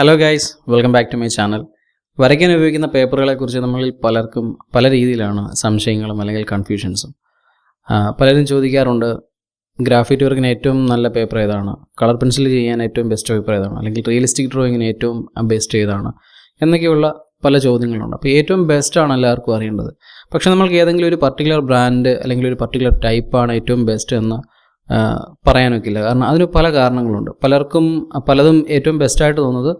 Hello guys, welcome back to my channel. വരയ്ക്കാൻ ഉപയോഗിക്കുന്ന പേപ്പറുകളെക്കുറിച്ച് നമ്മളിൽ പലർക്കും പല രീതിയിലാണ് സംശയങ്ങളും അല്ലെങ്കിൽ കൺഫ്യൂഷൻസും. പലരും ചോദിക്കാറുണ്ട്, ഗ്രാഫിറ്റി വർക്കിന് ഏറ്റവും നല്ല പേപ്പർ ഏതാണ്, കളർ പെൻസിൽ ചെയ്യാൻ ഏറ്റവും ബെസ്റ്റ് പേപ്പർ ഏതാണ്, അല്ലെങ്കിൽ റിയലിസ്റ്റിക് ഡ്രോയിങ്ങിന് ഏറ്റവും ബെസ്റ്റ് ഏതാണ് എന്നൊക്കെയുള്ള പല ചോദ്യങ്ങളുണ്ട്. അപ്പോൾ ഏറ്റവും ബെസ്റ്റാണ് എല്ലാവർക്കും അറിയേണ്ടത്. പക്ഷേ നമ്മൾക്ക് ഏതെങ്കിലും ഒരു പർട്ടിക്കുലർ ബ്രാൻഡ് അല്ലെങ്കിൽ ഒരു പർട്ടിക്കുലർ ടൈപ്പാണ് ഏറ്റവും ബെസ്റ്റ് എന്ന് പറയാനൊക്കില്ല. കാരണം അതിന് പല കാരണങ്ങളുണ്ട്. പലർക്കും പലതും ഏറ്റവും ബെസ്റ്റായിട്ട് തോന്നുന്നത്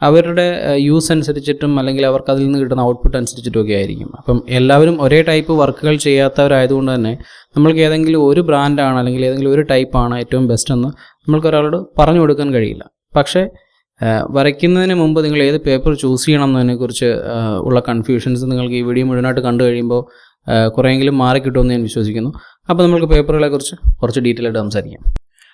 അവരുടെ യൂസ് അനുസരിച്ചിട്ടും അല്ലെങ്കിൽ അവർക്ക് അതിൽ നിന്ന് കിട്ടുന്ന ഔട്ട്പുട്ട് അനുസരിച്ചിട്ടൊക്കെ ആയിരിക്കും. അപ്പം എല്ലാവരും ഒരേ ടൈപ്പ് വർക്കുകൾ ചെയ്യാത്തവരായതുകൊണ്ട് തന്നെ നമ്മൾക്ക് ഏതെങ്കിലും ഒരു ബ്രാൻഡാണ് അല്ലെങ്കിൽ ഏതെങ്കിലും ഒരു ടൈപ്പാണ് ഏറ്റവും ബെസ്റ്റ് എന്ന് നമ്മൾക്ക് ഒരാളോട് പറഞ്ഞു കൊടുക്കാൻ കഴിയില്ല. പക്ഷേ വരയ്ക്കുന്നതിന് മുമ്പ് നിങ്ങൾ ഏത് പേപ്പർ ചൂസ് ചെയ്യണം എന്നതിനെക്കുറിച്ച് ഉള്ള കൺഫ്യൂഷൻസ് നിങ്ങൾക്ക് ഈ വീഡിയോ മുഴുവനായിട്ട് കണ്ടു കഴിയുമ്പോൾ കുറേയെങ്കിലും മാറിക്കിട്ടുമെന്ന് ഞാൻ വിശ്വസിക്കുന്നു. അപ്പോൾ നമുക്ക് പേപ്പറുകളെക്കുറിച്ച് കുറച്ച് ഡീറ്റെയിൽ ആയിട്ട് സംസാരിക്കാം.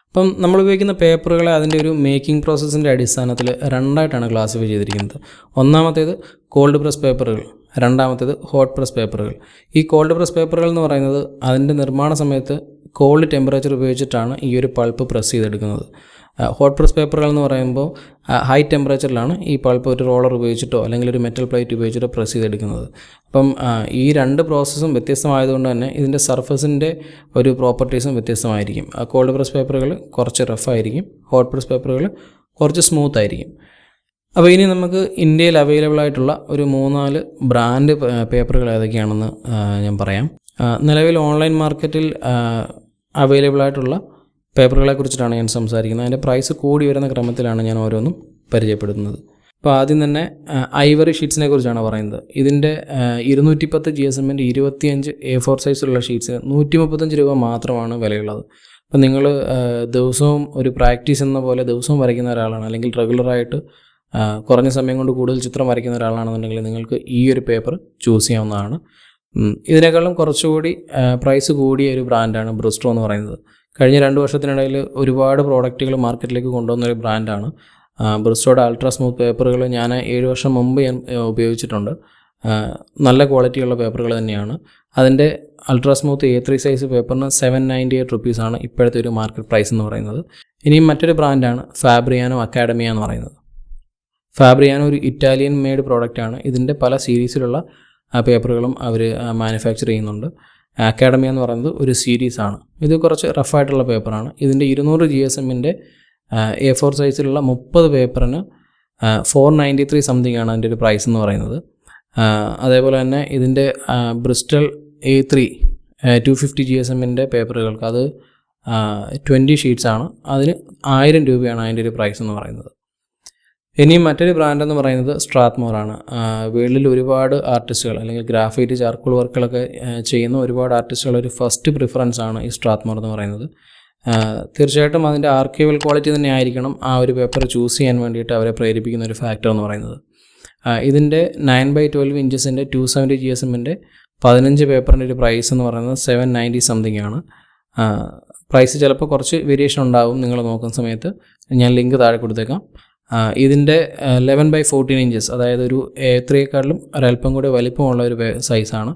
അപ്പം നമ്മൾ ഉപയോഗിക്കുന്ന പേപ്പറുകളെ അതിൻ്റെ ഒരു മേക്കിംഗ് പ്രോസസ്സിൻ്റെ അടിസ്ഥാനത്തിൽ രണ്ടായിട്ടാണ് ക്ലാസിഫൈ ചെയ്തിരിക്കുന്നത്. ഒന്നാമത്തേത് കോൾഡ് പ്രസ് പേപ്പറുകൾ, രണ്ടാമത്തേത് ഹോട്ട് പ്രസ് പേപ്പറുകൾ. ഈ കോൾഡ് പ്രസ് പേപ്പറുകൾ എന്ന് പറയുന്നത് അതിൻ്റെ നിർമ്മാണ സമയത്ത് കോൾഡ് ടെമ്പറേച്ചർ ഉപയോഗിച്ചിട്ടാണ് ഈ ഒരു പൾപ്പ് പ്രസ് ചെയ്തെടുക്കുന്നത്. ഹോട്ട് പ്രസ് പേപ്പറുകൾ എന്ന് പറയുമ്പോൾ ഹൈ ടെമ്പറേച്ചറിലാണ് ഈ പൾപ്പ് ഒരു റോളർ ഉപയോഗിച്ചിട്ടോ അല്ലെങ്കിൽ ഒരു മെറ്റൽ പ്ലേറ്റ് ഉപയോഗിച്ചിട്ടോ പ്രസ് ചെയ്തെടുക്കുന്നത്. അപ്പം ഈ രണ്ട് പ്രോസസ്സും വ്യത്യസ്തമായതുകൊണ്ട് തന്നെ ഇതിൻ്റെ സർഫസിൻ്റെ ഒരു പ്രോപ്പർട്ടീസും വ്യത്യസ്തമായിരിക്കും. കോൾഡ് പ്രസ് പേപ്പറുകൾ കുറച്ച് റഫായിരിക്കും, ഹോട്ട് പ്രസ് പേപ്പറുകൾ കുറച്ച് സ്മൂത്ത് ആയിരിക്കും. അപ്പോൾ ഇനി നമുക്ക് ഇന്ത്യയിൽ അവൈലബിൾ ആയിട്ടുള്ള ഒരു 3-4 ബ്രാൻഡ് പേപ്പറുകൾ ഏതൊക്കെയാണെന്ന് ഞാൻ പറയാം. നിലവിൽ ഓൺലൈൻ മാർക്കറ്റിൽ അവൈലബിൾ ആയിട്ടുള്ള പേപ്പറുകളെ കുറിച്ചിട്ടാണ് ഞാൻ സംസാരിക്കുന്നത്. അതിൻ്റെ പ്രൈസ് കൂടി വരുന്ന ക്രമത്തിലാണ് ഞാൻ ഓരോന്നും പരിചയപ്പെടുത്തുന്നത്. അപ്പോൾ ആദ്യം തന്നെ ഐവറി ഷീറ്റ്സിനെ കുറിച്ചാണ് പറയുന്നത്. ഇതിൻ്റെ 210 GSMൻ്റെ 25 A4 സൈസിലുള്ള ഷീറ്റ്സ് 135 രൂപ മാത്രമാണ് വിലയുള്ളത്. അപ്പോൾ നിങ്ങൾ ദിവസവും ഒരു പ്രാക്ടീസ് എന്ന പോലെ ദിവസവും വരയ്ക്കുന്ന ഒരാളാണ്, അല്ലെങ്കിൽ റെഗുലറായിട്ട് കുറഞ്ഞ സമയം കൊണ്ട് കൂടുതൽ ചിത്രം വരയ്ക്കുന്ന ഒരാളാണെന്നുണ്ടെങ്കിൽ നിങ്ങൾക്ക് ഈ ഒരു പേപ്പർ ചൂസ് ചെയ്യാവുന്നതാണ്. ഇതിനേക്കാളും കുറച്ചുകൂടി പ്രൈസ് കൂടിയ ഒരു ബ്രാൻഡാണ് ബ്രustro എന്ന് പറയുന്നത്. കഴിഞ്ഞ 2 വർഷത്തിനിടയിൽ ഒരുപാട് പ്രോഡക്റ്റുകൾ മാർക്കറ്റിലേക്ക് കൊണ്ടുവന്നൊരു ബ്രാൻഡാണ്. ബ്രസ്ട്രോയുടെ അൾട്രാ സ്മൂത്ത് പേപ്പറുകൾ ഞാൻ 7 വർഷം മുമ്പ് ഞാൻ ഉപയോഗിച്ചിട്ടുണ്ട്. നല്ല ക്വാളിറ്റിയുള്ള പേപ്പറുകൾ തന്നെയാണ്. അതിൻ്റെ അൾട്രാ സ്മൂത്ത് A3 സൈസ് പേപ്പറിന് 798 റുപ്പീസാണ് ഇപ്പോഴത്തെ ഒരു മാർക്കറ്റ് പ്രൈസ് എന്ന് പറയുന്നത്. ഇനിയും മറ്റൊരു ബ്രാൻഡാണ് ഫാബ്രിയാനോ അക്കാഡമിയ എന്ന് പറയുന്നത്. ഫാബ്രിയാനോ ഒരു ഇറ്റാലിയൻ മെയ്ഡ് പ്രോഡക്റ്റാണ്. ഇതിൻ്റെ പല സീരീസിലുള്ള പേപ്പറുകളും അവർ മാനുഫാക്ചർ ചെയ്യുന്നുണ്ട്. അക്കാഡമിയ എന്ന് പറയുന്നത് ഒരു സീരീസാണ്. ഇത് കുറച്ച് റഫായിട്ടുള്ള പേപ്പറാണ്. ഇതിൻ്റെ 200 GSMൻ്റെ A4 സൈസിലുള്ള 30 പേപ്പറിന് 493 സംതിങ് ആണ് അതിൻ്റെ ഒരു പ്രൈസ് എന്ന് പറയുന്നത്. അതേപോലെ തന്നെ ഇതിൻ്റെ ബ്രിസ്റ്റൽ A3 250 GSMൻ്റെ പേപ്പറുകൾക്ക് അത് 20 ഷീറ്റ്സാണ്. അതിന് 1000 രൂപയാണ് അതിൻ്റെ ഒരു പ്രൈസ് എന്ന് പറയുന്നത്. ഇനിയും മറ്റൊരു ബ്രാൻഡ് എന്ന് പറയുന്നത് സ്ട്രാത്മോർ ആണ്. വേൾഡിൽ ഒരുപാട് ആർട്ടിസ്റ്റുകൾ അല്ലെങ്കിൽ ഗ്രാഫൈറ്റ് ചാർക്കോൾ വർക്കുകളൊക്കെ ചെയ്യുന്ന ഒരുപാട് ആർട്ടിസ്റ്റുകൾ ഒരു ഫസ്റ്റ് പ്രിഫറൻസ് ആണ് ഈ സ്ട്രാത്മോർ എന്ന് പറയുന്നത്. തീർച്ചയായിട്ടും അതിൻ്റെ ആർക്കൈവൽ ക്വാളിറ്റി തന്നെ ആയിരിക്കണം ആ ഒരു പേപ്പർ ചൂസ് ചെയ്യാൻ വേണ്ടിയിട്ട് അവരെ പ്രേരിപ്പിക്കുന്ന ഒരു ഫാക്ടർ എന്ന് പറയുന്നത്. ഇതിൻ്റെ 9x12 ഇഞ്ചസിൻ്റെ 270 GSMൻ്റെ 15 പേപ്പറിൻ്റെ ഒരു പ്രൈസ് എന്ന് പറയുന്നത് 790 സംതിങ് ആണ്. പ്രൈസ് ചിലപ്പോൾ കുറച്ച് വേരിയേഷൻ ഉണ്ടാകും. നിങ്ങൾ നോക്കുന്ന സമയത്ത് ഞാൻ ലിങ്ക് താഴെ കൊടുത്തേക്കാം. ഇതിൻ്റെ 11x14 ഇഞ്ചസ്, അതായത് ഒരു A3യെക്കാട്ടിലും ഒരല്പം കൂടി വലിപ്പമുള്ള ഒരു സൈസാണ്.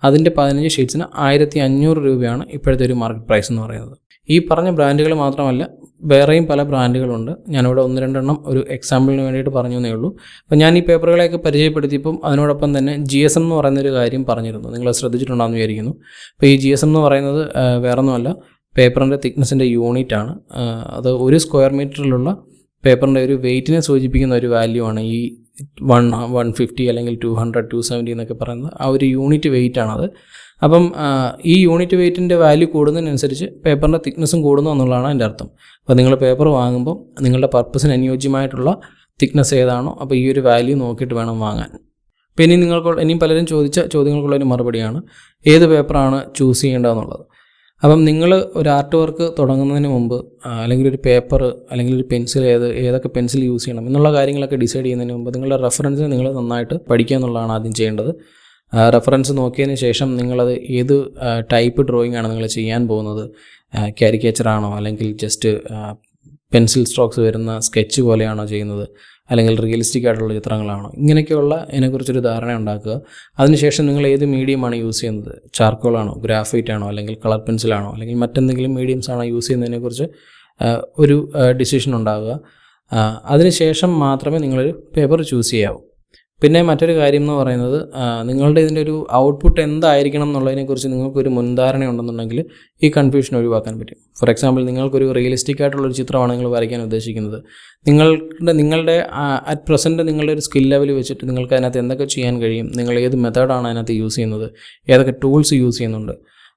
അതിൻ്റെ 15 ഷീറ്റ്സിന് 1500 രൂപയാണ് ഇപ്പോഴത്തെ ഒരു മാർക്കറ്റ് പ്രൈസ് എന്ന് പറയുന്നത്. ഈ പറഞ്ഞ ബ്രാൻഡുകൾ മാത്രമല്ല, വേറെയും പല ബ്രാൻഡുകളുണ്ട്. ഞാനിവിടെ 1-2 എണ്ണം ഒരു എക്സാമ്പിളിന് വേണ്ടിയിട്ട് പറഞ്ഞു എന്നേ ഉള്ളൂ. അപ്പോൾ ഞാൻ ഈ പേപ്പറുകളെയൊക്കെ പരിചയപ്പെടുത്തിയപ്പം അതിനോടൊപ്പം തന്നെ GSM എന്ന് പറയുന്നൊരു കാര്യം പറഞ്ഞിരുന്നു. നിങ്ങൾ ശ്രദ്ധിച്ചിട്ടുണ്ടാകുമെന്ന് വിചാരിക്കുന്നു. അപ്പോൾ ഈ GSM എന്ന് പറയുന്നത് വേറൊന്നുമല്ല, പേപ്പറിൻ്റെ തിക്നെസ്സിൻ്റെ യൂണിറ്റാണ്. അത് 1 സ്ക്വയർ മീറ്ററിലുള്ള പേപ്പറിൻ്റെ ഒരു വെയ്റ്റിനെ സൂചിപ്പിക്കുന്ന ഒരു വാല്യൂ ആണ് ഈ 150 അല്ലെങ്കിൽ 200 270 എന്നൊക്കെ പറയുന്നത്. ആ ഒരു യൂണിറ്റ് വെയിറ്റ് ആണത്. അപ്പം ഈ യൂണിറ്റ് വെയ്റ്റിൻ്റെ വാല്യൂ കൂടുന്നതിനനുസരിച്ച് പേപ്പറിൻ്റെ തിക്നെസ്സും കൂടുന്നു എന്നുള്ളതാണ് അതിൻ്റെ അർത്ഥം. അപ്പോൾ നിങ്ങൾ പേപ്പർ വാങ്ങുമ്പോൾ നിങ്ങളുടെ പർപ്പസിന് അനുയോജ്യമായിട്ടുള്ള തിക്നെസ് ഏതാണോ അപ്പോൾ ഈ ഒരു വാല്യൂ നോക്കിയിട്ട് വേണം വാങ്ങാൻ. അപ്പോൾ ഇനിയും പലരും ചോദിച്ച ചോദ്യങ്ങൾക്കുള്ളൊരു മറുപടിയാണ് ഏത് പേപ്പറാണ് ചൂസ് ചെയ്യേണ്ടതെന്നുള്ളത്. അപ്പം നിങ്ങൾ ഒരു ആർട്ട് വർക്ക് തുടങ്ങുന്നതിന് മുമ്പ് അല്ലെങ്കിൽ ഒരു പേപ്പർ അല്ലെങ്കിൽ ഒരു പെൻസിൽ ഏതൊക്കെ പെൻസിൽ യൂസ് ചെയ്യണം എന്നുള്ള കാര്യങ്ങളൊക്കെ ഡിസൈഡ് ചെയ്യുന്നതിന് മുമ്പ് നിങ്ങളുടെ റെഫറൻസ് നിങ്ങൾ നന്നായിട്ട് പഠിക്കുക എന്നുള്ളതാണ് ആദ്യം ചെയ്യേണ്ടത്. റെഫറൻസ് നോക്കിയതിന് ശേഷം നിങ്ങളത് ഏത് ടൈപ്പ് ഡ്രോയിങ് ആണ് നിങ്ങൾ ചെയ്യാൻ പോകുന്നത്. കാരിക്കേച്ചറാണോ അല്ലെങ്കിൽ ജസ്റ്റ് പെൻസിൽ സ്ട്രോക്സ് വരുന്ന സ്കെച്ച് പോലെയാണോ ചെയ്യുന്നത്, അല്ലെങ്കിൽ റിയലിസ്റ്റിക് ആയിട്ടുള്ള ചിത്രങ്ങളാണോ, ഇങ്ങനെയൊക്കെയുള്ള ഇതിനെക്കുറിച്ചൊരു ധാരണ ഉണ്ടാക്കുക. അതിനുശേഷം നിങ്ങൾ ഏത് മീഡിയമാണ് യൂസ് ചെയ്യുന്നത്, ചാർക്കോളാണോ, ഗ്രാഫൈറ്റ് ആണോ, അല്ലെങ്കിൽ കളർ പെൻസിലാണോ, അല്ലെങ്കിൽ മറ്റെന്തെങ്കിലും മീഡിയംസ് ആണോ യൂസ് ചെയ്യുന്നതിനെക്കുറിച്ച് ഒരു ഡിസിഷൻ ഉണ്ടാകുക. അതിനുശേഷം മാത്രമേ നിങ്ങളൊരു പേപ്പർ ചൂസ് ചെയ്യാവൂ. പിന്നെ മറ്റൊരു കാര്യം എന്ന് പറയുന്നത്, നിങ്ങളുടെ ഇതിൻ്റെ ഒരു ഔട്ട്പുട്ട് എന്തായിരിക്കണം എന്നുള്ളതിനെക്കുറിച്ച് നിങ്ങൾക്കൊരു മുൻധാരണ ഉണ്ടെന്നുണ്ടെങ്കിൽ ഈ കൺഫ്യൂഷൻ ഒഴിവാക്കാൻ പറ്റും. ഫോർ എക്സാമ്പിൾ, നിങ്ങൾക്കൊരു റിയലിസ്റ്റിക് ആയിട്ടുള്ളൊരു ചിത്രമാണ് നിങ്ങൾ വരയ്ക്കാൻ ഉദ്ദേശിക്കുന്നത്. നിങ്ങളുടെ അറ്റ് പ്രസൻറ്റ് നിങ്ങളുടെ ഒരു സ്കിൽ ലെവൽ വെച്ചിട്ട് നിങ്ങൾക്ക് അതിനകത്ത് എന്തൊക്കെ ചെയ്യാൻ കഴിയും, നിങ്ങൾ ഏത് മെത്തേഡാണ് അതിനകത്ത് യൂസ് ചെയ്യുന്നത്, ഏതൊക്കെ ടൂൾസ് യൂസ് ചെയ്യുന്നുണ്ട്.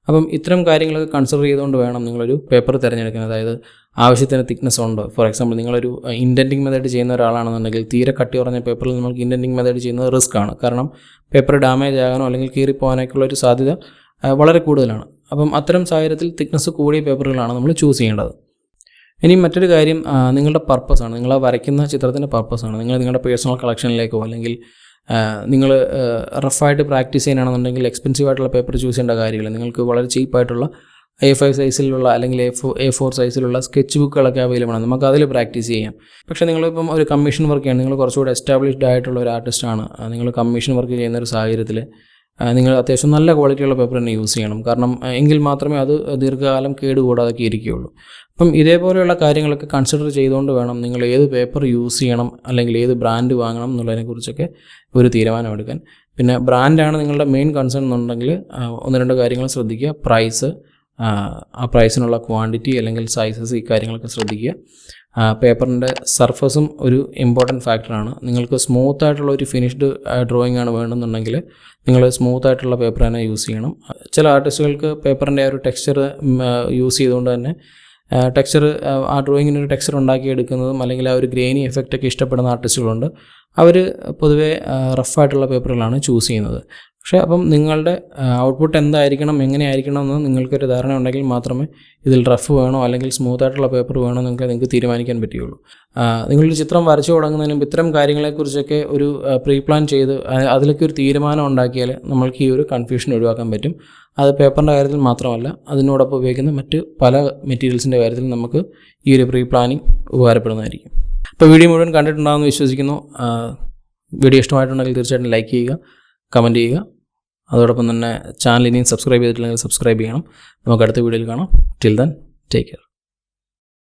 അപ്പം ഇത്തരം കാര്യങ്ങളൊക്കെ കൺസിഡർ ചെയ്തുകൊണ്ട് വേണം നിങ്ങളൊരു പേപ്പർ തിരഞ്ഞെടുക്കാൻ. അതായത് ആവശ്യത്തിന് തിക്നെസ് ഉണ്ടോ. ഫോർ എക്സാമ്പിൾ, നിങ്ങളൊരു ഇൻഡൻറ്റിങ് മെത്തേഡ് ചെയ്യുന്ന ഒരാളാണെന്നുണ്ടെങ്കിൽ തീരെ കട്ടി കുറഞ്ഞ പേപ്പറിൽ നമുക്ക് ഇൻഡൻറ്റിങ് മെത്തേഡ് ചെയ്യുന്നത് റിസ്ക് ആണ്. കാരണം പേപ്പർ ഡാമേജ് ആകാനോ അല്ലെങ്കിൽ കീറിപ്പോകാനൊക്കെയുള്ള ഒരു സാധ്യത വളരെ കൂടുതലാണ്. അപ്പം അത്തരം സാഹചര്യത്തിൽ തിക്നെസ് കൂടിയ പേപ്പറുകളാണ് നമ്മൾ ചൂസ് ചെയ്യേണ്ടത്. ഇനി മറ്റൊരു കാര്യം നിങ്ങളുടെ പർപ്പസാണ്. നിങ്ങൾ വരയ്ക്കുന്ന ചിത്രത്തിൻ്റെ പർപ്പസാണ്. നിങ്ങളുടെ പേഴ്സണൽ കളക്ഷനിലേക്കോ അല്ലെങ്കിൽ നിങ്ങൾ റഫായിട്ട് പ്രാക്ടീസ് ചെയ്യാനാണെന്നുണ്ടെങ്കിൽ എക്സ്പെൻസീവ് ആയിട്ടുള്ള പേപ്പർ ചൂസ് ചെയ്യേണ്ട കാര്യമില്ല. നിങ്ങൾക്ക് വളരെ ചീപ്പായിട്ടുള്ള A5 സൈസിലുള്ള അല്ലെങ്കിൽ A4 സൈസിലുള്ള സ്കെച്ച് ബുക്കുകളൊക്കെ അവൈലബിൾ ആണ്. നമുക്ക് അതിൽ പ്രാക്ടീസ് ചെയ്യാം. പക്ഷേ നിങ്ങളിപ്പം ഒരു കമ്മീഷൻ വർക്ക് ചെയ്യാണ്, നിങ്ങൾ കുറച്ചുകൂടി എസ്റ്റാബ്ലിഷ്ഡ് ആയിട്ടുള്ള ഒരു ആർട്ടിസ്റ്റാണ്, നിങ്ങൾ കമ്മീഷൻ വർക്ക് ചെയ്യുന്ന ഒരു സാഹചര്യത്തിൽ നിങ്ങൾ അത്യാവശ്യം നല്ല ക്വാളിറ്റിയുള്ള പേപ്പർ തന്നെ യൂസ് ചെയ്യണം. കാരണം എങ്കിൽ മാത്രമേ അത് ദീർഘകാലം കേടുകൂടാതൊക്കെ ഇരിക്കുകയുള്ളൂ. അപ്പം ഇതേപോലെയുള്ള കാര്യങ്ങളൊക്കെ കൺസിഡർ ചെയ്തുകൊണ്ട് വേണം നിങ്ങൾ ഏത് പേപ്പർ യൂസ് ചെയ്യണം അല്ലെങ്കിൽ ഏത് ബ്രാൻഡ് വാങ്ങണം എന്നുള്ളതിനെക്കുറിച്ചൊക്കെ ഒരു തീരുമാനമെടുക്കാൻ. പിന്നെ ബ്രാൻഡാണ് നിങ്ങളുടെ മെയിൻ കൺസേൺ എന്നുണ്ടെങ്കിൽ 1-2 കാര്യങ്ങൾ ശ്രദ്ധിക്കുക. പ്രൈസ്, ആ പ്രൈസിനുള്ള ക്വാണ്ടിറ്റി അല്ലെങ്കിൽ സൈസസ്, ഈ കാര്യങ്ങളൊക്കെ ശ്രദ്ധിക്കുക. പേപ്പറിൻ്റെ സർഫസും ഒരു ഇമ്പോർട്ടൻറ്റ് ഫാക്ടറാണ്. നിങ്ങൾക്ക് സ്മൂത്ത് ആയിട്ടുള്ള ഒരു ഫിനിഷ്ഡ് ഡ്രോയിങ് ആണ് വേണമെന്നുണ്ടെങ്കിൽ നിങ്ങൾ സ്മൂത്ത് ആയിട്ടുള്ള പേപ്പർ തന്നെ യൂസ് ചെയ്യണം. ചില ആർട്ടിസ്റ്റുകൾക്ക് പേപ്പറിൻ്റെ ആ ഒരു ടെക്സ്ചർ യൂസ് ചെയ്തുകൊണ്ട് തന്നെ ടെക്സ്ചർ, ആ ഡ്രോയിങ്ങിനൊരു ടെക്സ്ചർ ഉണ്ടാക്കിയെടുക്കുന്നതും അല്ലെങ്കിൽ ആ ഒരു ഗ്രെയിനി എഫക്റ്റൊക്കെ ഇഷ്ടപ്പെടുന്ന ആർട്ടിസ്റ്റുകളുണ്ട്. അവർ പൊതുവേ റഫായിട്ടുള്ള പേപ്പറുകളാണ് ചൂസ് ചെയ്യുന്നത്. പക്ഷേ അപ്പം നിങ്ങളുടെ ഔട്ട്പുട്ട് എന്തായിരിക്കണം, എങ്ങനെയായിരിക്കണം എന്ന് നിങ്ങൾക്കൊരു ധാരണ ഉണ്ടെങ്കിൽ മാത്രമേ ഇതിൽ റഫ് വേണോ അല്ലെങ്കിൽ സ്മൂത്ത് ആയിട്ടുള്ള പേപ്പർ വേണോ നിങ്ങൾക്ക് തീരുമാനിക്കാൻ പറ്റുകയുള്ളൂ. നിങ്ങളൊരു ചിത്രം വരച്ചു തുടങ്ങുന്നതിന് മുമ്പ് ഇത്തരം കാര്യങ്ങളെക്കുറിച്ചൊക്കെ ഒരു പ്രീ പ്ലാൻ ചെയ്ത് അതിലൊക്കെ ഒരു തീരുമാനം ഉണ്ടാക്കിയാൽ നമ്മൾക്ക് ഈ ഒരു കൺഫ്യൂഷൻ ഒഴിവാക്കാൻ പറ്റും. അത് പേപ്പറിൻ്റെ കാര്യത്തിൽ മാത്രമല്ല, അതിനോടൊപ്പം ഉപയോഗിക്കുന്ന മറ്റ് പല മെറ്റീരിയൽസിൻ്റെ കാര്യത്തിൽ നമുക്ക് ഈ ഒരു പ്രീ പ്ലാനിങ് ഉപകാരപ്പെടുന്നതായിരിക്കും. അപ്പോൾ വീഡിയോ മുഴുവൻ കണ്ടിട്ടുണ്ടാകുമെന്ന് വിശ്വസിക്കുന്നു. വീഡിയോ ഇഷ്ടമായിട്ടുണ്ടെങ്കിൽ തീർച്ചയായിട്ടും ലൈക്ക് ചെയ്യുക, കമൻറ്റ് ചെയ്യുക. അതോടൊപ്പം തന്നെ ചാനൽ ഇനിയും സബ്സ്ക്രൈബ് ചെയ്തിട്ടില്ലെങ്കിൽ സബ്സ്ക്രൈബ് ചെയ്യണം. നമുക്ക് അടുത്ത വീഡിയോയിൽ കാണാം. Till then, take care.